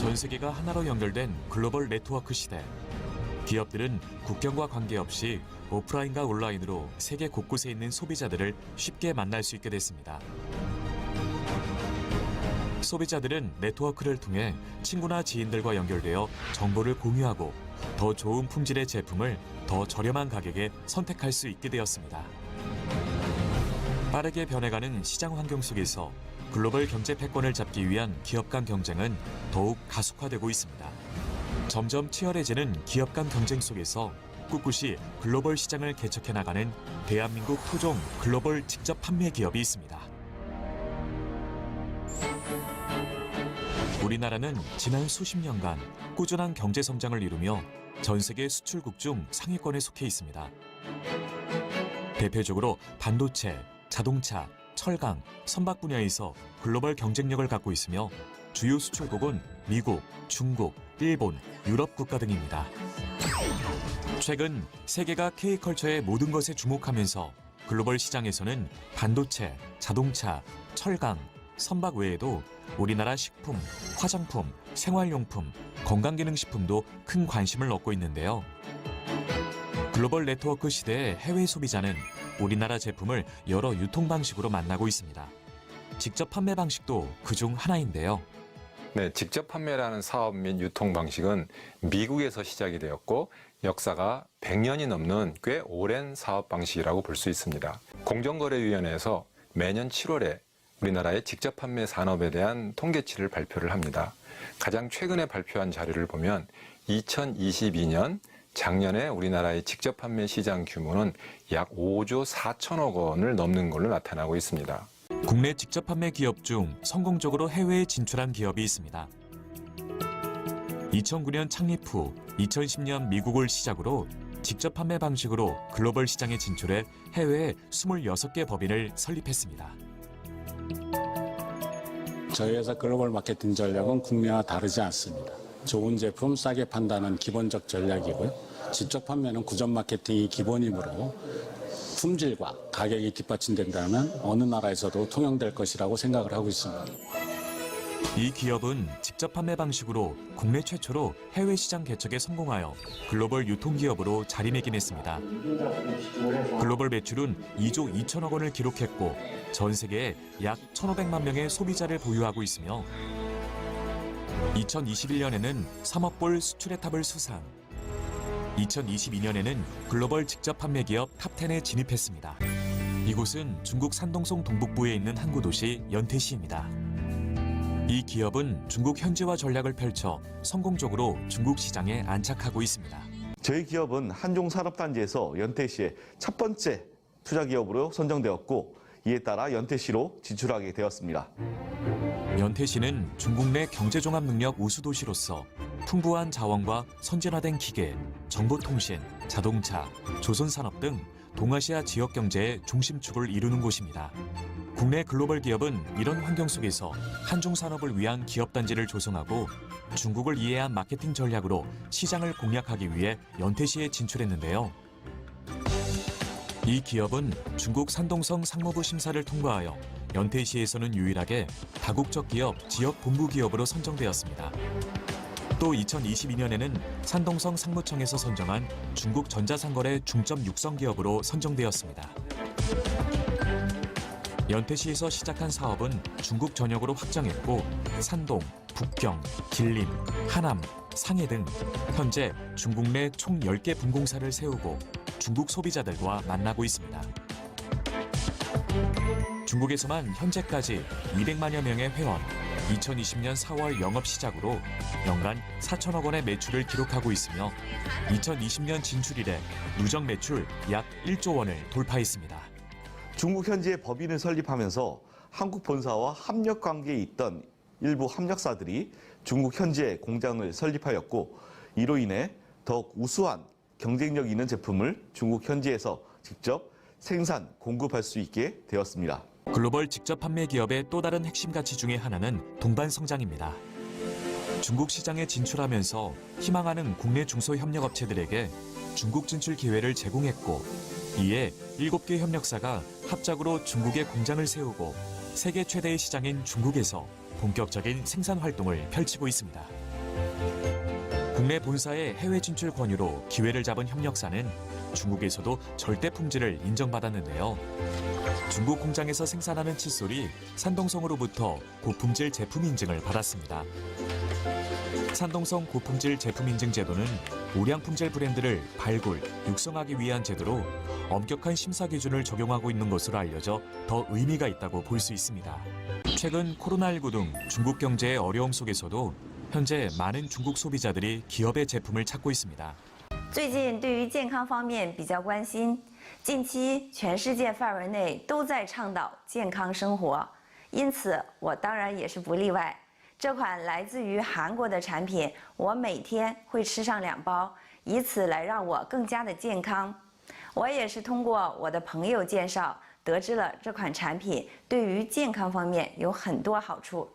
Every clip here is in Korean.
전 세계가 하나로 연결된 글로벌 네트워크 시대. 기업들은 국경과 관계없이 오프라인과 온라인으로 세계 곳곳에 있는 소비자들을 쉽게 만날 수 있게 됐습니다. 소비자들은 네트워크를 통해 친구나 지인들과 연결되어 정보를 공유하고 더 좋은 품질의 제품을 더 저렴한 가격에 선택할 수 있게 되었습니다. 빠르게 변해가는 시장 환경 속에서 글로벌 경제 패권을 잡기 위한 기업 간 경쟁은 더욱 가속화되고 있습니다. 점점 치열해지는 기업 간 경쟁 속에서 꿋꿋이 글로벌 시장을 개척해 나가는 대한민국 토종 글로벌 직접 판매 기업이 있습니다. 우리나라는 지난 수십 년간 꾸준한 경제 성장을 이루며 전 세계 수출국 중 상위권에 속해 있습니다. 대표적으로 반도체, 자동차, 철강, 선박 분야에서 글로벌 경쟁력을 갖고 있으며 주요 수출국은 미국, 중국, 일본, 유럽 국가 등입니다. 최근 세계가 K컬처의 모든 것에 주목하면서 글로벌 시장에서는 반도체, 자동차, 철강, 선박 외에도 우리나라 식품, 화장품, 생활용품, 건강기능식품도 큰 관심을 얻고 있는데요. 글로벌 네트워크 시대의 해외 소비자는 우리나라 제품을 여러 유통 방식으로 만나고 있습니다. 직접 판매 방식도 그중 하나인데요. 네, 직접 판매라는 사업 및 유통 방식은 미국에서 시작이 되었고 역사가 100년이 넘는 꽤 오랜 사업 방식이라고 볼 수 있습니다. 공정거래위원회에서 매년 7월에 우리나라의 직접 판매 산업에 대한 통계치를 발표를 합니다. 가장 최근에 발표한 자료를 보면 2022년 작년에 우리나라의 직접 판매 시장 규모는 약 5조 4천억 원을 넘는 걸로 나타나고 있습니다. 국내 직접 판매 기업 중 성공적으로 해외에 진출한 기업이 있습니다. 2009년 창립 후 2010년 미국을 시작으로 직접 판매 방식으로 글로벌 시장에 진출해 해외에 26개 법인을 설립했습니다. 저희 회사 글로벌 마케팅 전략은 국내와 다르지 않습니다. 좋은 제품 싸게 판다는 기본적 전략이고요. 직접 판매는 구전 마케팅이 기본이므로 품질과 가격이 뒷받침된다면 어느 나라에서도 통용될 것이라고 생각을 하고 있습니다. 이 기업은 직접 판매 방식으로 국내 최초로 해외 시장 개척에 성공하여 글로벌 유통기업으로 자리매김했습니다. 글로벌 매출은 2조 2천억 원을 기록했고 전 세계에 약 1,500만 명의 소비자를 보유하고 있으며 2021년에는 3억 불 수출의 탑을 수상, 2022년에는 글로벌 직접 판매 기업 탑10에 진입했습니다. 이곳은 중국 산동성 동북부에 있는 항구 도시 연태시입니다. 이 기업은 중국 현지화 전략을 펼쳐 성공적으로 중국 시장에 안착하고 있습니다. 저희 기업은 한종산업단지에서 연태시의 첫 번째 투자기업으로 선정되었고 이에 따라 연태시로 진출하게 되었습니다. 연태시는 중국 내 경제종합능력 우수도시로서 풍부한 자원과 선진화된 기계, 정보통신, 자동차, 조선산업 등 동아시아 지역 경제의 중심축을 이루는 곳입니다. 국내 글로벌 기업은 이런 환경 속에서 한중산업을 위한 기업단지를 조성하고 중국을 이해한 마케팅 전략으로 시장을 공략하기 위해 연태시에 진출했는데요. 이 기업은 중국 산동성 상무부 심사를 통과하여 연태시에서는 유일하게 다국적 기업 지역 본부 기업으로 선정되었습니다. 또 2022년에는 산동성 상무청에서 선정한 중국 전자상거래 중점 육성 기업으로 선정되었습니다. 연태시에서 시작한 사업은 중국 전역으로 확장했고 산동, 북경, 길림, 하남, 상해 등 현재 중국 내 총 10개 분공사를 세우고 중국 소비자들과 만나고 있습니다. 중국에서만 현재까지 200만여 명의 회원, 2020년 4월 영업 시작으로 연간 4천억 원의 매출을 기록하고 있으며 2020년 진출 이래 누적 매출 약 1조 원을 돌파했습니다. 중국 현지에 법인을 설립하면서 한국 본사와 협력 관계에 있던 일부 협력사들이 중국 현지에 공장을 설립하였고 이로 인해 더욱 우수한 경쟁력 있는 제품을 중국 현지에서 직접 생산, 공급할 수 있게 되었습니다. 글로벌 직접 판매 기업의 또 다른 핵심 가치 중에 하나는 동반 성장입니다. 중국 시장에 진출하면서 희망하는 국내 중소협력업체들에게 중국 진출 기회를 제공했고 이에 7개 협력사가 합작으로 중국에 공장을 세우고 세계 최대의 시장인 중국에서 본격적인 생산 활동을 펼치고 있습니다. 국내 본사의 해외 진출 권유로 기회를 잡은 협력사는 중국에서도 절대 품질을 인정받았는데요. 중국 공장에서 생산하는 칫솔이 산동성으로부터 고품질 제품 인증을 받았습니다. 산동성 고품질 제품 인증 제도는 우량 품질 브랜드를 발굴, 육성하기 위한 제도로 엄격한 심사 기준을 적용하고 있는 것으로 알려져 더 의미가 있다고 볼 수 있습니다. 최근 코로나19 등 중국 경제의 어려움 속에서도 현재 많은 중국 소비자들이 기업의 제품을 찾고 있습니다. 最近对于健康方面比较关心，近期全世界范围内都在倡导健康生活，因此我当然也是不例外。这款来自于韩国的产品，我每天会吃上2包，以此来让我更加的健康。我也是通过我的朋友介绍得知了这款产品对于健康方面有很多好处。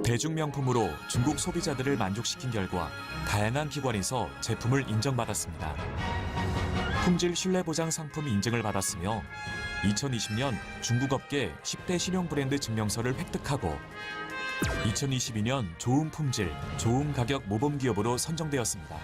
대중명품으로 중국 소비자들을 만족시킨 결과 다양한 기관에서 제품을 인정받았습니다. 품질 신뢰보장 상품 인증을 받았으며 2020년 중국 업계 10대 신용 브랜드 증명서를 획득하고 2022년 좋은 품질, 좋은 가격 모범 기업으로 선정되었습니다.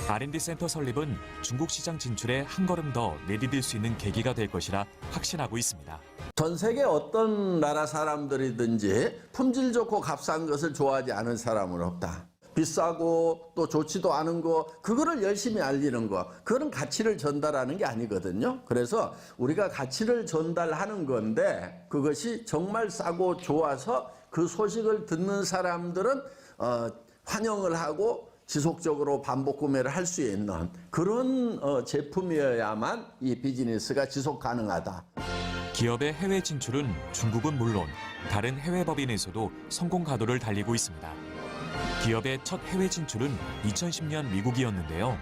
R&D 센터 설립은 중국 시장 진출에 한 걸음 더 내디딜 수 있는 계기가 될 것이라 확신하고 있습니다. 전 세계 어떤 나라 사람들이든지 품질 좋고 값싼 것을 좋아하지 않은 사람은 없다. 비싸고 또 좋지도 않은 거, 그거를 열심히 알리는 거, 그거는 가치를 전달하는 게 아니거든요. 그래서 우리가 가치를 전달하는 건데 그것이 정말 싸고 좋아서 그 소식을 듣는 사람들은 환영을 하고 지속적으로 반복 구매를 할 수 있는 그런 제품이어야만 이 비즈니스가 지속 가능하다. 기업의 해외 진출은 중국은 물론 다른 해외 법인에서도 성공 가도를 달리고 있습니다. 기업의 첫 해외 진출은 2010년 미국이었는데요.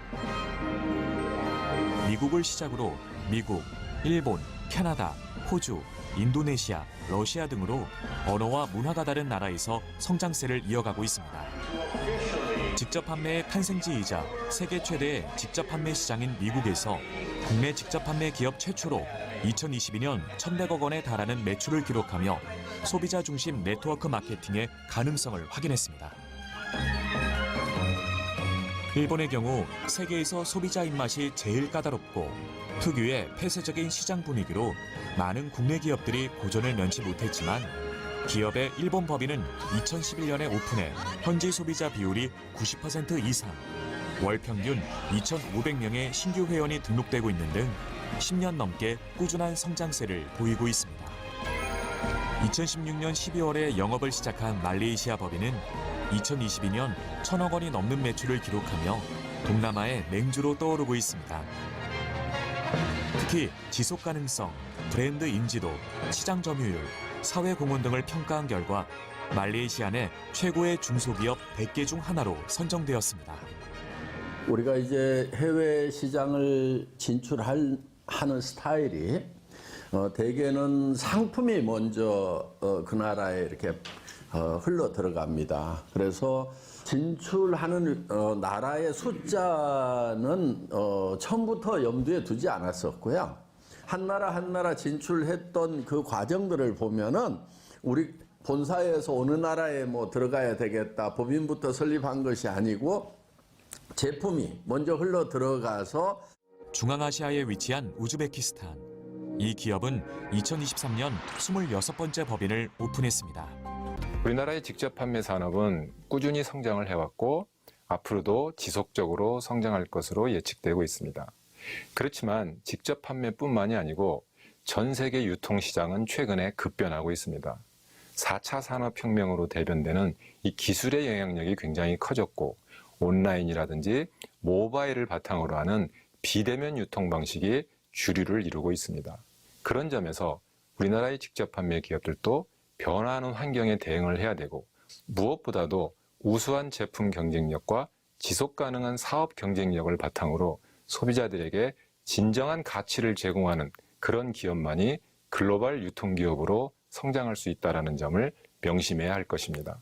미국을 시작으로 미국, 일본, 캐나다, 호주, 인도네시아, 러시아 등으로 언어와 문화가 다른 나라에서 성장세를 이어가고 있습니다. 직접 판매의 탄생지이자 세계 최대의 직접 판매 시장인 미국에서 국내 직접 판매 기업 최초로 2022년 1,100억 원에 달하는 매출을 기록하며 소비자 중심 네트워크 마케팅의 가능성을 확인했습니다. 일본의 경우 세계에서 소비자 입맛이 제일 까다롭고 특유의 폐쇄적인 시장 분위기로 많은 국내 기업들이 고전을 면치 못했지만 기업의 일본 법인은 2011년에 오픈해 현지 소비자 비율이 90% 이상, 월 평균 2,500명의 신규 회원이 등록되고 있는 등 10년 넘게 꾸준한 성장세를 보이고 있습니다. 2016년 12월에 영업을 시작한 말레이시아 법인은 2022년 1,000억 원이 넘는 매출을 기록하며 동남아의 맹주로 떠오르고 있습니다. 특히 지속 가능성, 브랜드 인지도, 시장 점유율, 사회 공헌 등을 평가한 결과 말레이시아 내 최고의 중소기업 100개 중 하나로 선정되었습니다. 우리가 이제 해외 시장을 진출하는 스타일이 대개는 상품이 먼저 그 나라에 이렇게 흘러 들어갑니다. 그래서 진출하는 나라의 숫자는 처음부터 염두에 두지 않았었고요. 한 나라 진출했던 그 과정들을 보면은 우리 본사에서 어느 나라에 뭐 들어가야 되겠다, 법인부터 설립한 것이 아니고 제품이 먼저 흘러 들어가서 중앙아시아에 위치한 우즈베키스탄. 이 기업은 2023년 26번째 법인을 오픈했습니다. 우리나라의 직접 판매 산업은 꾸준히 성장을 해왔고 앞으로도 지속적으로 성장할 것으로 예측되고 있습니다. 그렇지만 직접 판매뿐만이 아니고 전 세계 유통시장은 최근에 급변하고 있습니다. 4차 산업혁명으로 대변되는 이 기술의 영향력이 굉장히 커졌고 온라인이라든지 모바일을 바탕으로 하는 비대면 유통 방식이 주류를 이루고 있습니다. 그런 점에서 우리나라의 직접 판매 기업들도 변화하는 환경에 대응을 해야 되고 무엇보다도 우수한 제품 경쟁력과 지속 가능한 사업 경쟁력을 바탕으로 소비자들에게 진정한 가치를 제공하는 그런 기업만이 글로벌 유통기업으로 성장할 수 있다는 점을 명심해야 할 것입니다.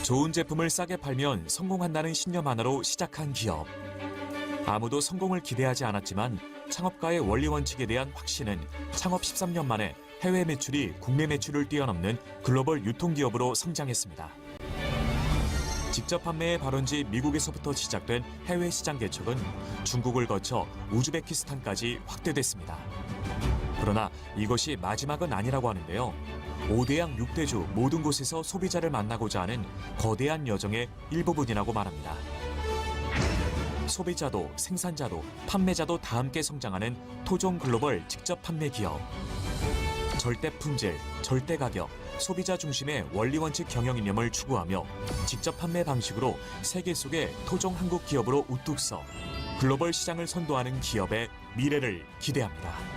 좋은 제품을 싸게 팔면 성공한다는 신념 하나로 시작한 기업. 아무도 성공을 기대하지 않았지만 창업가의 원리 원칙에 대한 확신은 창업 13년 만에 해외 매출이 국내 매출을 뛰어넘는 글로벌 유통기업으로 성장했습니다. 직접 판매의 발원지 미국에서부터 시작된 해외 시장 개척은 중국을 거쳐 우즈베키스탄까지 확대됐습니다. 그러나 이것이 마지막은 아니라고 하는데요. 5대양 6대주 모든 곳에서 소비자를 만나고자 하는 거대한 여정의 일부분이라고 말합니다. 소비자도 생산자도 판매자도 다 함께 성장하는 토종 글로벌 직접 판매 기업. 절대 품질, 절대 가격, 소비자 중심의 원리 원칙 경영 이념을 추구하며 직접 판매 방식으로 세계 속의 토종 한국 기업으로 우뚝 서 글로벌 시장을 선도하는 기업의 미래를 기대합니다.